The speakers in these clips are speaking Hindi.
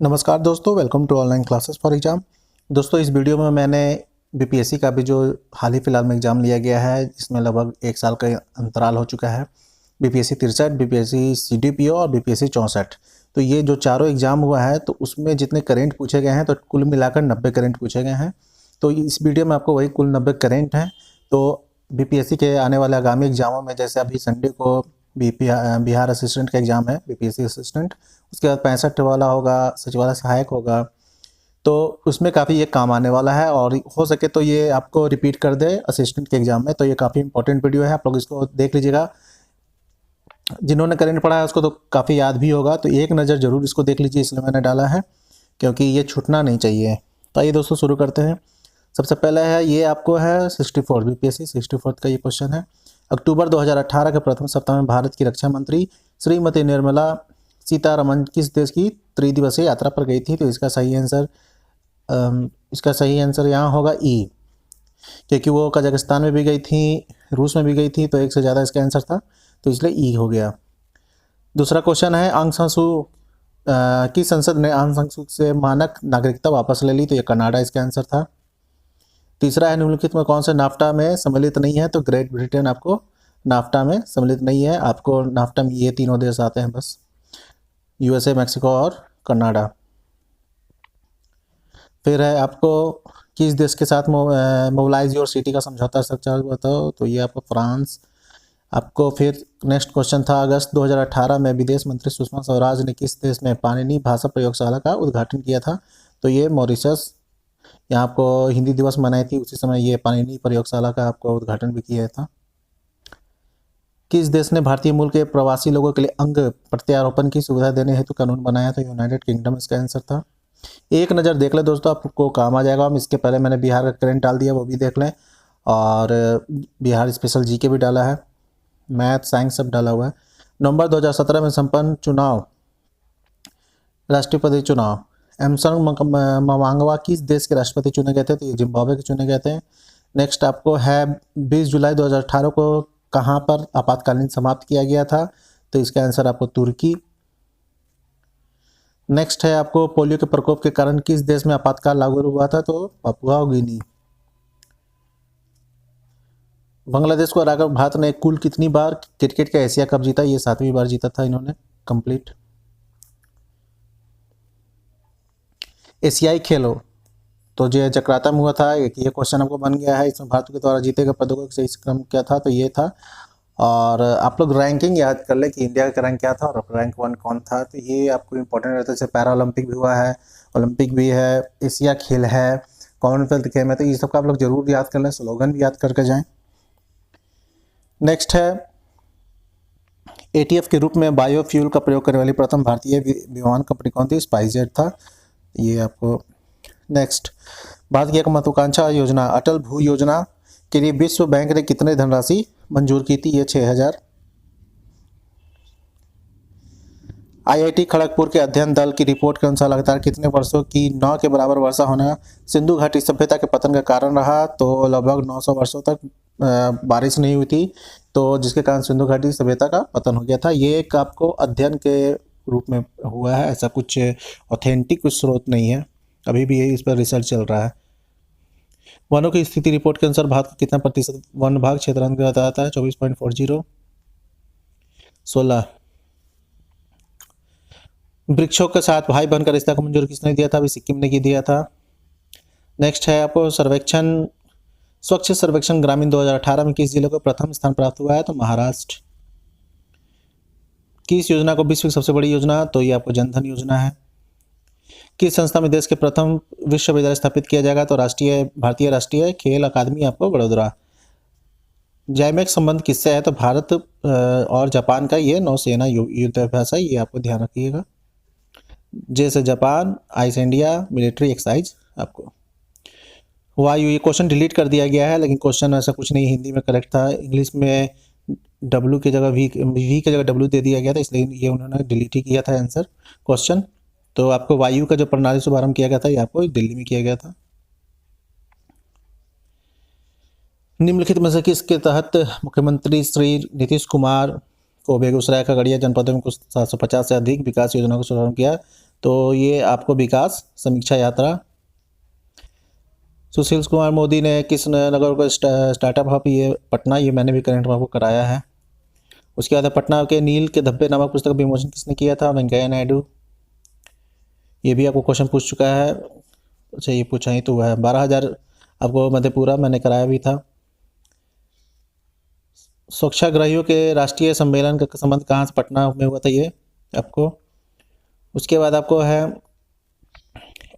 नमस्कार दोस्तों, welcome to online classes for exam. दोस्तों, इस वीडियो में मैंने बीपीएससी का भी जो हाल ही फिलहाल में एग्ज़ाम लिया गया है, इसमें लगभग 1 साल का अंतराल हो चुका है। बीपीएससी 63, बीपीएससी सीडीपीओ और बीपीएससी 64। तो ये जो चारों एग्ज़ाम हुआ है, तो उसमें जितने करेंट पूछे गए हैं, तो कुल मिलाकर 90 करेंट पूछे गए हैं। तो इस वीडियो में आपको वही कुल 90 करेंट हैं। तो बीपीएससी के आने वाले आगामी एग्जामों में, जैसे अभी संडे को बिहार असिस्टेंट का एग्ज़ाम है, बीपीएससी असिस्टेंट। उसके बाद 65 वाला होगा, सचिवालय सहायक होगा। तो उसमें काफ़ी ये काम आने वाला है, और हो सके तो ये आपको रिपीट कर दे असिस्टेंट के एग्ज़ाम में। तो ये काफ़ी इंपॉर्टेंट वीडियो है, आप लोग इसको देख लीजिएगा। जिन्होंने करंट पढ़ा है उसको तो काफ़ी याद भी होगा, तो एक नज़र ज़रूर इसको देख लीजिए, इसलिए मैंने डाला है, क्योंकि ये छूटना नहीं चाहिए। तो आइए दोस्तों, शुरू करते हैं। सबसे पहले है, ये आपको है 64 बीपीएससी 64 का ये क्वेश्चन है। अक्टूबर 2018 के प्रथम सप्ताह में भारत की रक्षा मंत्री श्रीमती निर्मला सीतारमण किस देश की त्रिदिवसीय यात्रा पर गई थी? तो इसका सही आंसर यहाँ होगा ई, क्योंकि वो कजाकिस्तान में भी गई थी, रूस में भी गई थी, तो एक से ज़्यादा इसका आंसर था, तो इसलिए ई हो गया। दूसरा क्वेश्चन है, आंग सान सू की संसद ने आंग सान सू से मानक नागरिकता वापस ले ली? तो ये कनाडा इसका आंसर था। तीसरा है, निम्नलिखित में कौन से नाफ्टा में सम्मिलित नहीं है? तो ग्रेट ब्रिटेन आपको नाफ्टा में सम्मिलित नहीं है। आपको नाफ्टा में ये तीनों देश आते हैं बस, यूएसए, मैक्सिको और कनाडा। फिर है आपको, किस देश के साथ मोबिलाइज योर सिटी का समझौता स्ट्रक्चर बताओ? तो ये आपको फ्रांस। आपको फिर नेक्स्ट क्वेश्चन था, अगस्त 2018 में विदेश मंत्री सुषमा स्वराज ने किस देश में पाणिनि भाषा प्रयोगशाला का उद्घाटन किया था? तो ये मॉरिशस। यहाँ आपको हिंदी दिवस मनाई थी, उसी समय ये पाणिनि प्रयोगशाला का आपको उद्घाटन भी किया था। किस देश ने भारतीय मूल के प्रवासी लोगों के लिए अंग प्रत्यारोपण की सुविधा देने हेतु कानून बनाया? तो यूनाइटेड किंगडम इसका आंसर था। एक नज़र देख लें दोस्तों, आपको काम आ जाएगा। इसके पहले मैंने बिहार का करंट डाल दिया, वो भी देख लें, और बिहार स्पेशल जीके भी डाला है, मैथ साइंस सब डाला हुआ है। नवंबर 2017 में संपन्न चुनाव, राष्ट्रपति चुनाव, एमसन मवांगवा किस देश के राष्ट्रपति चुने गए थे? तो ये जिम्बाब्वे के चुने गए थे। नेक्स्ट आपको है, 20 जुलाई 2018 को कहाँ पर आपातकालीन समाप्त किया गया था? तो इसका आंसर आपको तुर्की। नेक्स्ट है आपको, पोलियो के प्रकोप के कारण किस देश में आपातकाल लागू हुआ था? तो पपुआ गिनी। बांग्लादेश को हराकर भारत ने कुल कितनी बार क्रिकेट का एशिया कप जीता? ये 7वीं बार जीता था इन्होंने कंप्लीट। एशियाई खेलों, तो जो जकार्ता में हुआ था, ये क्वेश्चन आपको बन गया है। इसमें भारत के द्वारा जीते गए पदकों का सही क्रम क्या था? तो ये था। और आप लोग रैंकिंग याद कर ले कि इंडिया का रैंक क्या था और रैंक 1 कौन था। तो ये आपको इंपॉर्टेंट रहता है। जैसे पैरा ओलंपिक भी हुआ है, ओलंपिक भी है, एशिया खेल है, कॉमनवेल्थ गेम है, तो ये सब का आप लोग जरूर याद कर लें, स्लोगन भी याद करके जाएं। नेक्स्ट है, एटीएफ के रूप में बायोफ्यूल का प्रयोग करने वाली प्रथम भारतीय विमान कंपनी कौन थी? स्पाइसजेट था ये आपको। नेक्स्ट, भारत की एक महत्वाकांक्षा योजना अटल भू योजना के लिए विश्व बैंक ने कितने धनराशि मंजूर की थी? ये 6000। आईआईटी खड़गपुर के अध्ययन दल की रिपोर्ट के अनुसार लगातार कितने वर्षों की 9 के बराबर वर्षा होना सिंधु घाटी सभ्यता के पतन का कारण रहा? तो लगभग 900 वर्षों तक बारिश नहीं हुई थी, तो जिसके कारण सिंधु घाटी सभ्यता का पतन हो गया था। ये एक आपको अध्ययन के रूप में हुआ है, ऐसा कुछ ऑथेंटिक कुछ स्रोत नहीं है, अभी भी इस पर रिसर्च चल रहा है। वनों की स्थिति रिपोर्ट के अनुसार भारत का कितना प्रतिशत वन भाग क्षेत्र बताता है? 24.40। 16, वृक्षों के साथ भाई बनकर रिश्ता को मंजूर किसने दिया था? अभी सिक्किम ने की दिया था। नेक्स्ट है आपको, सर्वेक्षण स्वच्छ सर्वेक्षण ग्रामीण 2018 में किस जिले को प्रथम स्थान प्राप्त हुआ है? तो महाराष्ट्र। किस योजना को विश्व की सबसे बड़ी योजना? तो ये आपको जनधन योजना है। किस संस्था में देश के प्रथम विश्वविद्यालय स्थापित किया जाएगा? तो भारतीय राष्ट्रीय खेल अकादमी आपको बड़ोदरा। जैमेक संबंध किससे है? तो भारत और जापान का ये नौसेना युद्धाभ्यास है, ये आपको ध्यान रखिएगा। जैसे Japan, ice India, military exercise आपको। वायु, ये क्वेश्चन डिलीट कर दिया गया है, लेकिन क्वेश्चन ऐसा कुछ नहीं, हिंदी में करेक्ट था। इंग्लिश में डब्ल्यू की जगह वी की जगह डब्ल्यू दे दिया गया था, इसलिए ये उन्होंने डिलीट ही किया था आंसर क्वेश्चन। तो आपको वायु का जो प्रणाली शुभारंभ किया गया था, ये आपको दिल्ली में किया गया था। निम्नलिखित में से किसके तहत मुख्यमंत्री श्री नीतीश कुमार को बेगूसराय खगड़िया जनपदों में कुछ 750 से अधिक विकास योजनाओं का शुभारंभ किया? तो ये आपको विकास समीक्षा यात्रा। सुशील कुमार मोदी ने किस नगर को स्टार्टअप हब, ये पटना, ये मैंने भी करंट में आपको कराया है। उसके बाद पटना के नील के धब्बे नामक पुस्तक का विमोचन किसने किया था? वेंकैया नायडू। ये भी आपको क्वेश्चन पूछ चुका है। अच्छा, ये पूछा ही तो हुआ है। 12,000 आपको मधेपुरा मैंने कराया भी था। स्वच्छाग्रहियों के राष्ट्रीय सम्मेलन का संबंध कहाँ से, पटना में हुआ था ये आपको। उसके बाद आपको है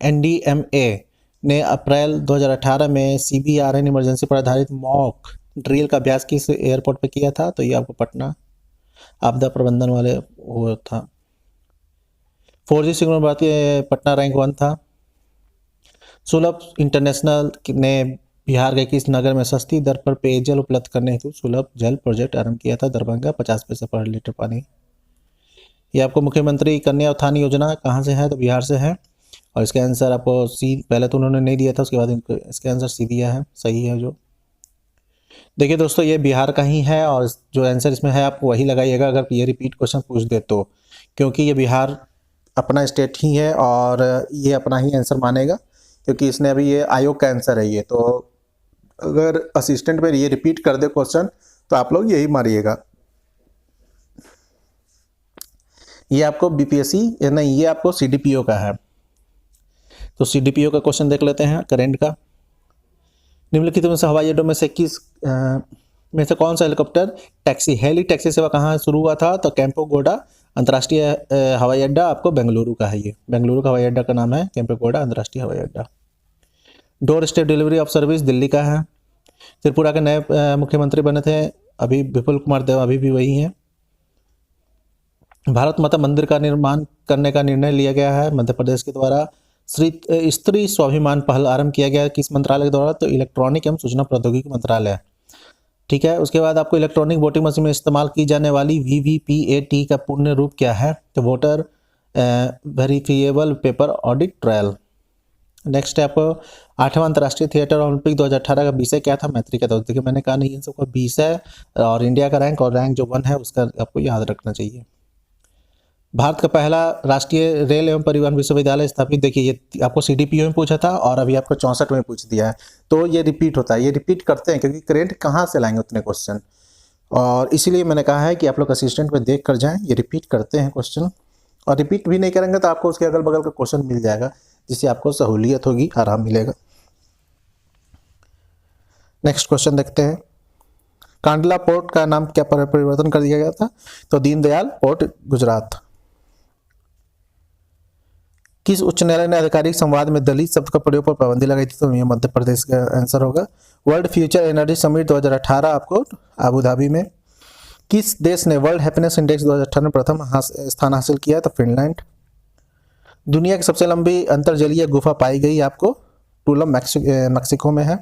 NDMA ने अप्रैल 2018 में CBRN इमरजेंसी पर आधारित मॉक ड्रिल का अभ्यास किस एयरपोर्ट पे किया था? तो ये आपको पटना आपदा प्रबंधन वाले वो था। 4G सिग्नल भारतीय पटना रैंक 1 था। सुलभ इंटरनेशनल ने बिहार के किस नगर में सस्ती दर पर पेयजल उपलब्ध करने हेतु सुलभ जल प्रोजेक्ट आरंभ किया था? दरभंगा, 50 पैसे पर लीटर पानी। ये आपको मुख्यमंत्री कन्या उत्थान योजना कहाँ से है? तो बिहार से है। और इसका आंसर आपको सी, पहले तो उन्होंने नहीं दिया था, उसके बाद इसका आंसर सी दिया है, सही है जो। देखिए दोस्तों, ये बिहार का ही है और जो आंसर इसमें है आप वही लगाइएगा अगर ये रिपीट क्वेश्चन पूछ दे तो, क्योंकि ये बिहार अपना स्टेट ही है और ये अपना ही आंसर मानेगा, क्योंकि इसने अभी ये आयोग का आंसर है ये। तो अगर असिस्टेंट में ये रिपीट कर दे क्वेश्चन तो आप लोग यही मारिएगा। ये आपको BPSC नहीं, ये आपको CDPO का है। तो CDPO का क्वेश्चन देख लेते हैं करंट का। निम्नलिखित में से हवाई अड्डों में से में से कौन सा हेलीकॉप्टर टैक्सी हेली टैक्सी सेवा कहाँ शुरू हुआ था? तो केम्पेगौड़ा अंतर्राष्ट्रीय हवाई अड्डा आपको बेंगलुरु का है। ये बेंगलुरु का हवाई अड्डा का नाम है केम्पेगौड़ा अंतर्राष्ट्रीय हवाई अड्डा। Door step delivery of service Delhi का है। त्रिपुरा के नए मुख्यमंत्री बने थे अभी विपुल कुमार देव, अभी भी वही हैं। भारत माता मंदिर का निर्माण करने का निर्णय लिया गया है मध्य प्रदेश के द्वारा। स्त्री स्वाभिमान पहल आरंभ किया गया किस मंत्रालय के द्वारा? तो इलेक्ट्रॉनिक एवं सूचना प्रौद्योगिकी मंत्रालय। ठीक है। उसके बाद आपको इलेक्ट्रॉनिक वोटिंग मशीन में इस्तेमाल की जाने वाली VVPAT का पूर्ण रूप क्या है? तो voter verifiable paper audit trial. Next है आपको 8वां अंतर्राष्ट्रीय थिएटर ओलंपिक 2018 का विषय क्या था? मैत्री का। तो देखिए मैंने कहा नहीं, इन सबका विषय और इंडिया का रैंक और रैंक जो 1 है उसका आपको याद रखना चाहिए। भारत का पहला राष्ट्रीय रेल एवं परिवहन विश्वविद्यालय स्थापित, देखिए ये आपको CDPO में पूछा था और अभी आपको 64 में पूछ दिया है। तो ये रिपीट होता है, ये रिपीट करते हैं क्योंकि करेंट कहाँ से लाएंगे उतने क्वेश्चन, और इसीलिए मैंने कहा है कि आप लोग असिस्टेंट में देख कर जाएं, ये रिपीट करते हैं क्वेश्चन। और रिपीट भी नहीं करेंगे तो आपको उसके अगल बगल का क्वेश्चन मिल जाएगा, जिससे आपको सहूलियत होगी, आराम मिलेगा। नेक्स्ट क्वेश्चन देखते हैं। कांडला पोर्ट का नाम क्या परिवर्तन कर दिया गया था? तो दीनदयाल पोर्ट गुजरात। किस उच्च न्यायालय ने आधिकारिक संवाद में दलित शब्द का प्रयोग पर पाबंदी लगाई थी? तो ये मध्य प्रदेश का आंसर होगा। वर्ल्ड फ्यूचर एनर्जी समिट 2018 आपको अबू धाबी में। किस देश ने वर्ल्ड हैप्पीनेस इंडेक्स 2018 में प्रथम स्थान हासिल किया? तो फिनलैंड। दुनिया की सबसे लंबी अंतर्जलीय गुफा पाई गई आपको टूलम मैक्सिको में है।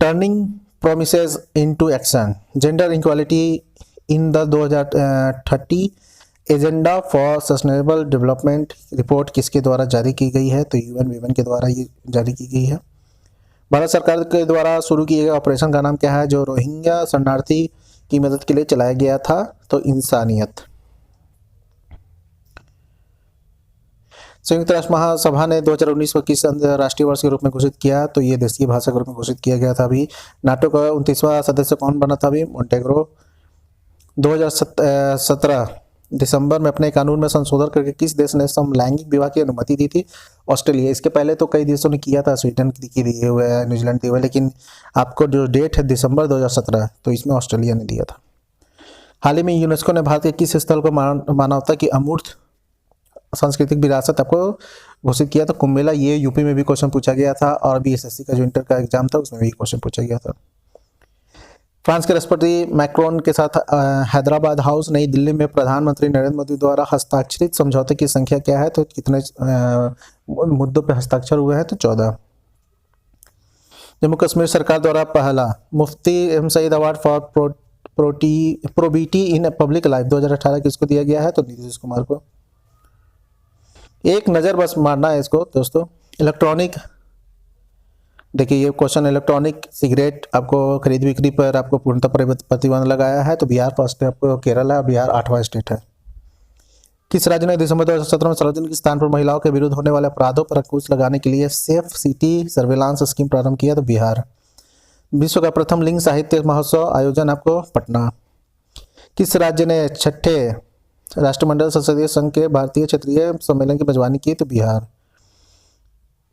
Turning promises into action, gender equality in the 2030 agenda for sustainable development report किसके द्वारा जारी की गई है? तो UN Women के द्वारा ये जारी की गई है। भारत सरकार के द्वारा शुरू किए गए ऑपरेशन का नाम क्या है जो रोहिंग्या शरणार्थी की मदद के लिए चलाया गया था? तो इंसानियत। संयुक्त राष्ट्र महासभा ने 2019 को किस राष्ट्रीय वर्ष के रूप में घोषित किया? तो ये देशीय भाषा के रूप में घोषित किया गया था। अभी नाटो का 29वां सदस्य कौन बना था? अभी मोंटेग्रो। 2017 दिसंबर में अपने कानून में संशोधन करके किस देश ने समलैंगिक विवाह की अनुमति दी थी? ऑस्ट्रेलिया। इसके पहले तो कई देशों ने किया था, स्वीडन की दिए हुए है, न्यूजीलैंड दिए हुए, लेकिन आपको जो डेट है दिसंबर 2017, तो इसमें ऑस्ट्रेलिया ने दिया था। हाल ही में यूनेस्को ने भारत के किस स्थल को मानवता की अमूर्त सांस्कृतिक विरासत आपको घोषित किया? तो कुंभ मेला। ये यूपी में भी क्वेश्चन पूछा गया था और अभी SSC का जो इंटर का एग्जाम था उसमें भी क्वेश्चन पूछा गया था। फ्रांस के राष्ट्रपति मैक्रोन के साथ हैदराबाद हाउस नई दिल्ली में प्रधानमंत्री नरेंद्र मोदी द्वारा हस्ताक्षरित समझौते की संख्या क्या है? तो कितने मुद्दों पर हस्ताक्षर हुए हैं? तो 14। जम्मू कश्मीर सरकार द्वारा पहला Mufti M Sayeed award for probity in public life 2018 किसको दिया गया है? तो नीतीश कुमार को। एक नज़र बस मारना है इसको दोस्तों। इलेक्ट्रॉनिक, देखिए ये क्वेश्चन, इलेक्ट्रॉनिक सिगरेट आपको खरीद बिक्री पर आपको पूर्णतः प्रतिबंध लगाया है। तो बिहार फर्स्ट है, आपको केरल है, बिहार 8वां स्टेट है। किस राज्य ने दिसंबर 2017 में सार्वजनिक स्थान पर महिलाओं के विरुद्ध होने वाले अपराधों पर अंकुश लगाने के लिए सेफ सिटी सर्विलांस स्कीम प्रारंभ किया? तो बिहार। विश्व का प्रथम लिंग साहित्य महोत्सव आयोजन आपको पटना। किस राज्य ने छठे राष्ट्रमंडल संसदीय संघ के भारतीय क्षेत्रीय सम्मेलन की मेजबानी की? तो बिहार।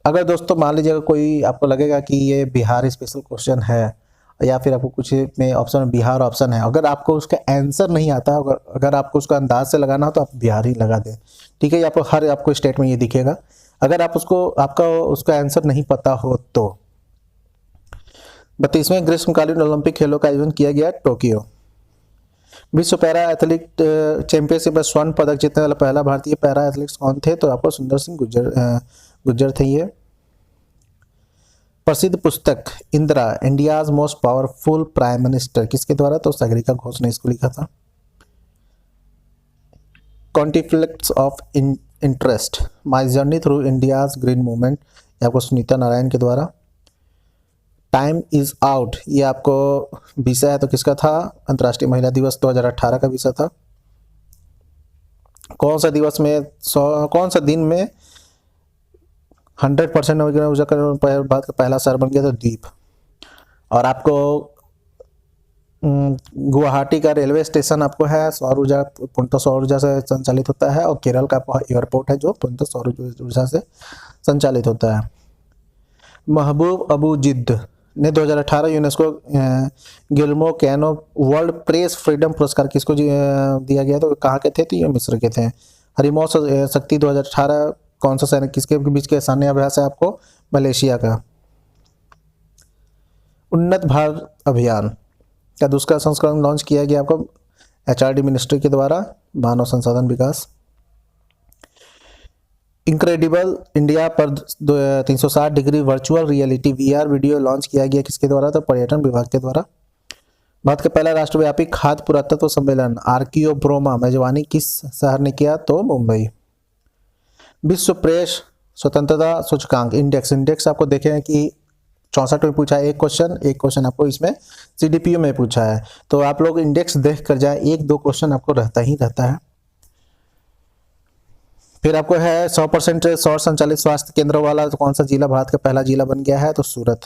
अगर दोस्तों मान लीजिएगा कोई आपको लगेगा कि ये बिहार स्पेशल क्वेश्चन है या फिर आपको कुछ में ऑप्शन में बिहार ऑप्शन है, अगर आपको उसका आंसर नहीं आता, अगर आपको उसका अंदाज से लगाना हो तो आप बिहार ही लगा दें, ठीक है। आपको हर आपको स्टेट में ये दिखेगा। अगर आप आपका उसका आंसर नहीं पता हो तो 32वें ग्रीष्मकालीन ओलंपिक खेलों का आयोजन किया गया टोक्यो। विश्व पैरा एथलीट चैंपियनशिप में स्वर्ण पदक जीतने वाला पहला भारतीय पैरा एथलीट्स कौन थे? तो आपको सुंदर सिंह गुर्जर थे ये। प्रसिद्ध पुस्तक Indira India's most powerful prime minister किसके द्वारा? तो सागरिका घोष ने इसको लिखा था। Conflicts of interest my journey through India's green movement, ये आपको सुनीता नारायण के द्वारा। टाइम इज आउट, ये आपको विषय है तो किसका था? अंतर्राष्ट्रीय महिला दिवस 2018 का विषय था। कौन सा दिवस में कौन सा दिन में 100% नवीकरणीय ऊर्जा का भारत का पहला शहर बन गया? तो द्वीप। और आपको गुवाहाटी का रेलवे स्टेशन आपको है सौर ऊर्जा, पूर्णतः सौर ऊर्जा से संचालित होता है। और केरल का एयरपोर्ट है जो पूर्णतः सौर ऊर्जा से संचालित होता है। महबूब अबू जिद्द ने 2018 UNESCO Guillermo Cano world press freedom पुरस्कार किसको दिया गया? तो कहाँ के थे? तो ये मिस्र के थे। हरिमौस शक्ति 2018 कौन सा सैनिक किसके बीच के सैन्य अभ्यास है? आपको मलेशिया का। उन्नत भारत अभियान का दूसरा संस्करण लॉन्च किया गया आपको HRD मिनिस्ट्री के द्वारा, मानव संसाधन विकास। इनक्रेडिबल इंडिया पर 360 degree virtual reality VR video launch किया गया किसके द्वारा? तो पर्यटन विभाग के द्वारा। भारत का पहला राष्ट्रव्यापी खाद्य पुरातत्व सम्मेलन आर्कियो ब्रोमा मेजबानी किस शहर ने किया? तो मुंबई। विश्व प्रेस स्वतंत्रता सूचकांक इंडेक्स आपको देखे हैं कि 64 में पूछा है एक क्वेश्चन आपको इसमें CDPO में पूछा है। तो आप लोग इंडेक्स देख कर जाए, 1-2 क्वेश्चन आपको रहता ही रहता है। फिर आपको है 100% सौर संचालित स्वास्थ्य केंद्र वाला कौन सा जिला भारत का पहला जिला बन गया है? तो सूरत।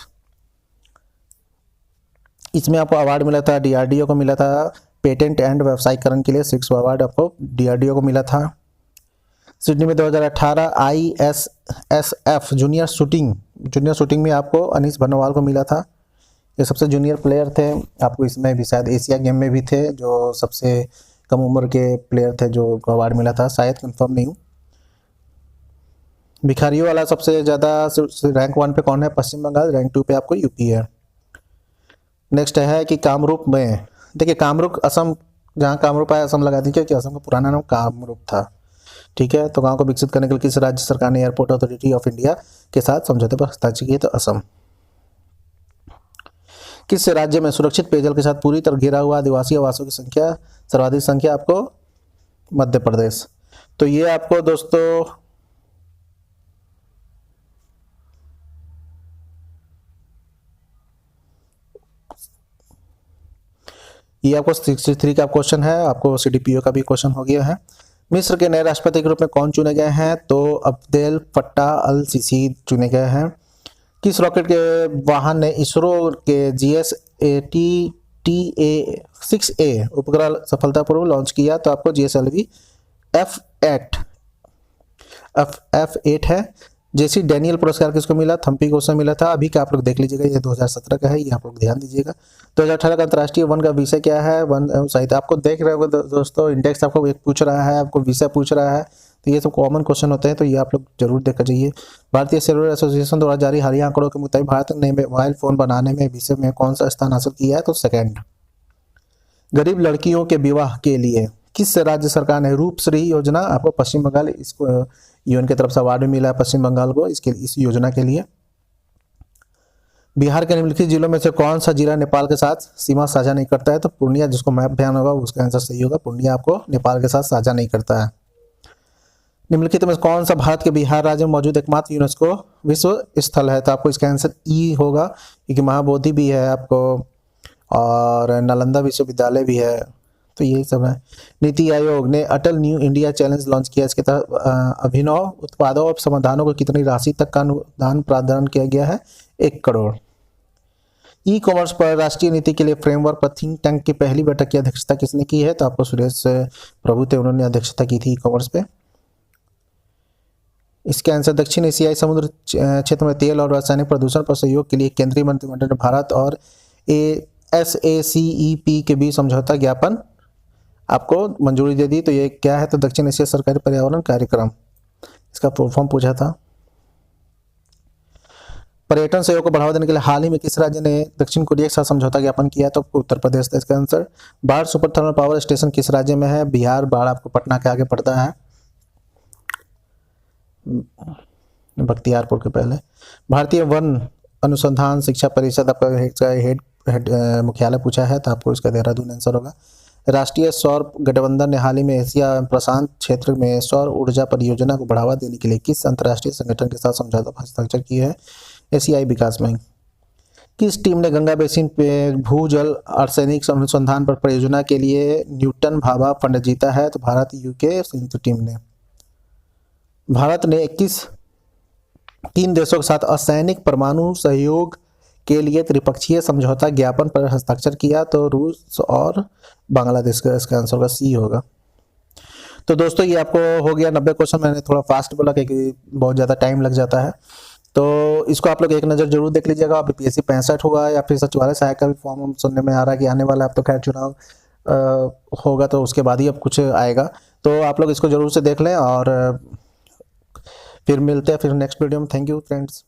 इसमें आपको अवार्ड मिला था, DRDO को मिला था पेटेंट एंड व्यवसायीकरण के लिए 6वां अवार्ड आपको DRDO को मिला था। सिडनी में 2018 ISSF जूनियर शूटिंग में आपको अनीस भनोवाल को मिला था। ये सबसे जूनियर प्लेयर थे। आपको इसमें भी शायद एशिया गेम में भी थे जो सबसे कम उम्र के प्लेयर थे जो अवार्ड मिला था, शायद कंफर्म नहीं हूँ। भिखारियों वाला सबसे ज़्यादा रैंक 1 पे कौन है? पश्चिम बंगाल। रैंक 2 पे आपको यूपी है। नेक्स्ट है कि कामरूप में, देखिए कामरूप असम, जहाँ कामरूप है असम लगा दीजिए कि असम का पुराना नाम कामरूप था, ठीक है। तो गांव को विकसित करने के लिए किस राज्य सरकार ने एयरपोर्ट अथॉरिटी ऑफ इंडिया के साथ समझौते पर हस्ताक्षर किए? तो असम। किस राज्य में सुरक्षित पेयजल के साथ पूरी तरह घिरा हुआ आदिवासी आवासों की संख्या सर्वाधिक संख्या? आपको मध्य प्रदेश। तो ये आपको दोस्तों ये आपको 63 का क्वेश्चन है। आपको CDPO का भी क्वेश्चन हो गया है। मिस्र के नए राष्ट्रपति के रूप में कौन चुने गए हैं? तो अब्देल फट्टाह अल सीसी चुने गए हैं। किस रॉकेट के वाहन ने इसरो के GSAT-6A उपग्रह सफलतापूर्वक लॉन्च किया? तो आपको GSLV F8 है। जेसी डैनियल पुरस्कार किसको मिला? थम्पी को से मिला था। अभी का आप लोग देख लीजिएगा, ये 2017 का है, ये आप लोग ध्यान दीजिएगा। 2018 का अंतर्राष्ट्रीय वन का विषय क्या है? वन एवं साहित्य। आपको देख रहे हो दोस्तों, इंडेक्स आपको एक पूछ रहा है, आपको विषय पूछ रहा है, तो ये सब कॉमन क्वेश्चन होते हैं, तो ये आप लोग जरूर देखकर जाइए। भारतीय सेलुलर एसोसिएशन द्वारा जारी हालिया आंकड़ों के मुताबिक भारत ने मोबाइल फोन बनाने में विश्व में कौन सा स्थान हासिल किया है? तो सेकेंड। गरीब लड़कियों के विवाह के लिए किस राज्य सरकार ने रूपश्री योजना, आपको पश्चिम बंगाल, इसको UN की तरफ से अवार्ड मिला है पश्चिम बंगाल को इस योजना के लिए। बिहार के निम्नलिखित जिलों में से कौन सा जिला नेपाल के साथ सीमा साझा नहीं करता है? तो पूर्णिया। जिसको मैप ध्यान होगा उसका आंसर सही होगा। पूर्णिया आपको नेपाल के साथ साझा नहीं करता है। निम्नलिखित में कौन सा भारत के बिहार राज्य में मौजूद एकमात्र यूनेस्को विश्व स्थल है? तो आपको इसका आंसर E होगा, क्योंकि महाबोधि भी है आपको और नालंदा विश्वविद्यालय भी है, तो यही सब है। नीति आयोग ने अटल न्यू इंडिया चैलेंज लॉन्च किया। इसके तहत अभिनव उत्पादों और समाधानों को कितनी राशि तक का अनुदान प्रदान किया गया है? 1 करोड़। ई कॉमर्स पर राष्ट्रीय नीति के लिए फ्रेमवर्क पर थिंक टैंक की पहली बैठक की अध्यक्षता किसने की है? तो आपको सुरेश प्रभु थे, उन्होंने अध्यक्षता की थी ई कॉमर्स पे। इसके आंसर दक्षिण एशियाई समुद्र क्षेत्र में तेल और रासायनिक प्रदूषण पर सहयोग के लिए केंद्रीय मंत्रिमंडल ने भारत और SACEP के बीच समझौता ज्ञापन आपको मंजूरी दे दी। तो ये क्या है? तो दक्षिण एशिया सरकारी पर्यावरण कार्यक्रम, इसका फुल फॉर्म पूछा था। पर्यटन सहयोग को बढ़ावा देने के लिए हाल ही में किस राज्य ने दक्षिण कोरिया के साथ समझौता ज्ञापन किया? तो उत्तर प्रदेश था इसका आंसर। बाढ़ सुपर थर्मल पावर स्टेशन किस राज्य में है? बिहार। बाढ़ आपको पटना के आगे पड़ता है, बख्तियारपुर के पहले। भारतीय वन अनुसंधान शिक्षा परिषद आपका हेड मुख्यालय पूछा है, तो आपको इसका देहरादून आंसर होगा। राष्ट्रीय सौर गठबंधन ने हाल ही में एशिया प्रशांत क्षेत्र में सौर ऊर्जा परियोजना को बढ़ावा देने के लिए किस अंतर्राष्ट्रीय संगठन के साथ समझौता पर हस्ताक्षर किए हैं? एशियाई विकास बैंक। किस टीम ने गंगा बेसिन पे भूजल आर्सेनिक अनुसंधान पर परियोजना के लिए न्यूटन भाभा फंड जीता है? तो भारत UK संयुक्त टीम ने। भारत ने 3 देशों के साथ असैनिक परमाणु सहयोग के लिए त्रिपक्षीय समझौता ज्ञापन पर हस्ताक्षर किया? तो रूस और बांग्लादेश का इसका आंसर होगा, C होगा। तो दोस्तों ये आपको हो गया 90 क्वेश्चन। मैंने थोड़ा फास्ट बोला क्योंकि बहुत ज़्यादा टाइम लग जाता है, तो इसको आप लोग एक नज़र जरूर देख लीजिएगा। BPSC 65 होगा या फिर सचिवालय सहायक का भी फॉर्म सुनने में आ रहा है कि आने वाला। अब तो खैर चुनाव होगा तो उसके बाद ही अब कुछ आएगा, तो आप लोग इसको जरूर से देख लें और फिर मिलते हैं फिर नेक्स्ट वीडियो में। Thank you friends.